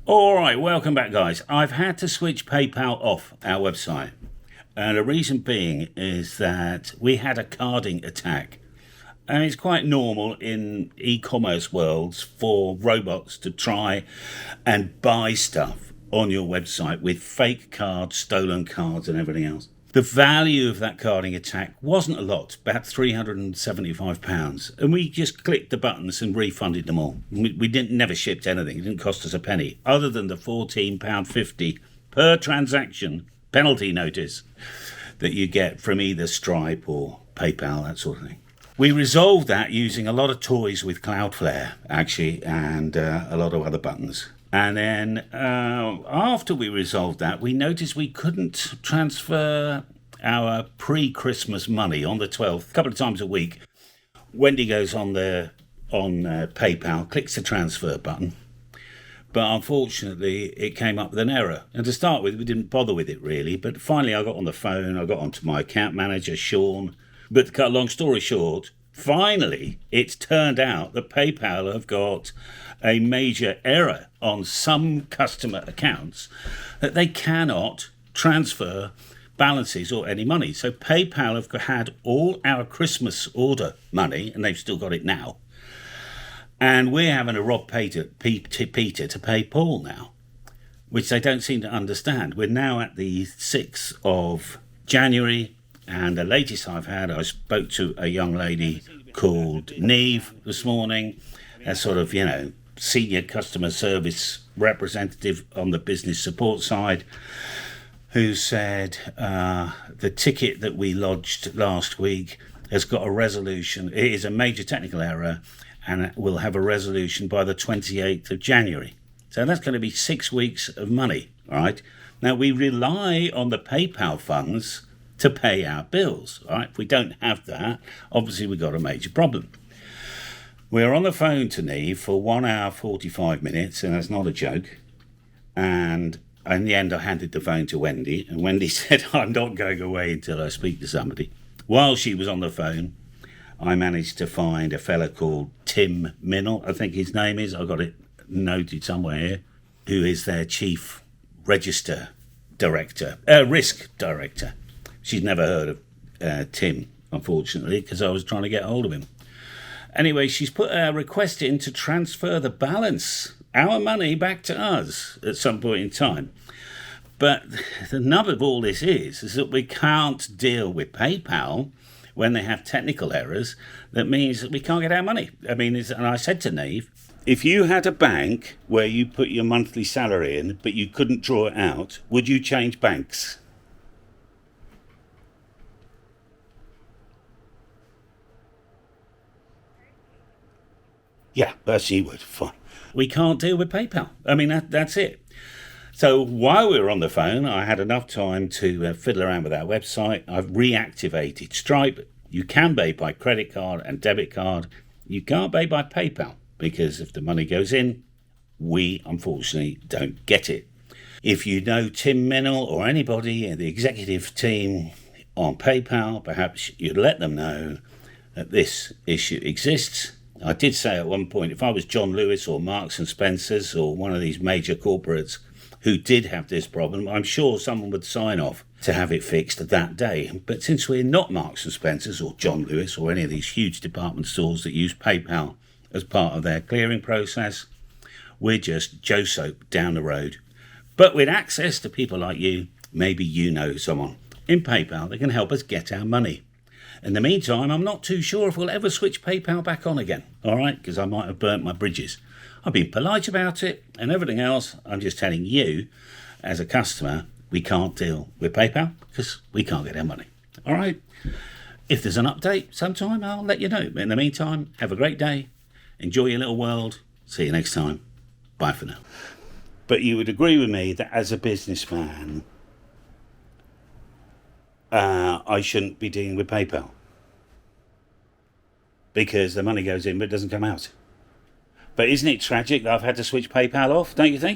All right, welcome back, guys. I've had to switch PayPal off our website. And the reason being is that we had a carding attack. And it's quite normal in e-commerce worlds for robots to try and buy stuff on your website with fake cards, stolen cards, and everything else. The value of that carding attack wasn't a lot, about £375, and we just clicked the buttons and refunded them all. We never shipped anything. It didn't cost us a penny, other than the £14.50 per transaction penalty notice that you get from either Stripe or PayPal, that sort of thing. We resolved that using a lot of toys with Cloudflare, actually, and a lot of other buttons. And then after we resolved that, we noticed we couldn't transfer our pre-Christmas money on the 12th, a couple of times a week. Wendy goes on PayPal, clicks the transfer button. But unfortunately, it came up with an error. And to start with, we didn't bother with it really. But finally, I got on the phone. I got onto my account manager, Sean. But to cut a long story short, finally, it's turned out that PayPal have got a major error on some customer accounts that they cannot transfer balances or any money. So PayPal have had all our Christmas order money, and they've still got it now. And we're having to rob Peter to pay Paul now, which they don't seem to understand. We're now at the 6th of January, and the latest I've had, I spoke to a young lady called Neve this morning, a sort of, senior customer service representative on the business support side, who said the ticket that we lodged last week has got a resolution. It is a major technical error, and it will have a resolution by the 28th of January. So that's going to be 6 weeks of money, all right? Now, we rely on the PayPal funds to pay our bills, all right? If we don't have that, obviously we've got a major problem. We're on the phone to Neve for 1 hour, 45 minutes, and that's not a joke. And in the end, I handed the phone to Wendy, and Wendy said, I'm not going away until I speak to somebody. While she was on the phone, I managed to find a fella called Tim Minnell, I think his name is, I've got it noted somewhere here, who is their chief risk director. She's never heard of Tim, unfortunately, because I was trying to get hold of him. Anyway, she's put a request in to transfer the balance, our money, back to us at some point in time. But the nub of all this is that we can't deal with PayPal when they have technical errors. That means that we can't get our money. And I said to Neve, if you had a bank where you put your monthly salary in, but you couldn't draw it out, would you change banks? Yeah, she would. Fine. We can't deal with PayPal. That's it. So while we were on the phone, I had enough time to fiddle around with our website. I've reactivated Stripe. You can pay by credit card and debit card. You can't pay by PayPal because if the money goes in, we unfortunately don't get it. If you know Tim Minnell or anybody in the executive team on PayPal, perhaps you'd let them know that this issue exists. I did say at one point, if I was John Lewis or Marks and Spencer's or one of these major corporates who did have this problem, I'm sure someone would sign off to have it fixed that day. But since we're not Marks and Spencer's or John Lewis or any of these huge department stores that use PayPal as part of their clearing process, we're just Joe Soap down the road. But with access to people like you, maybe you know someone in PayPal that can help us get our money. In the meantime, I'm not too sure if we'll ever switch PayPal back on again, all right, because I might have burnt my bridges. I've been polite about it and everything else. I'm just telling you, as a customer, we can't deal with PayPal because we can't get our money, all right? If there's an update sometime, I'll let you know. But in the meantime, have a great day. Enjoy your little world. See you next time. Bye for now. But you would agree with me that as a businessman, I shouldn't be dealing with PayPal because the money goes in but it doesn't come out. But isn't it tragic that I've had to switch PayPal off, don't you think?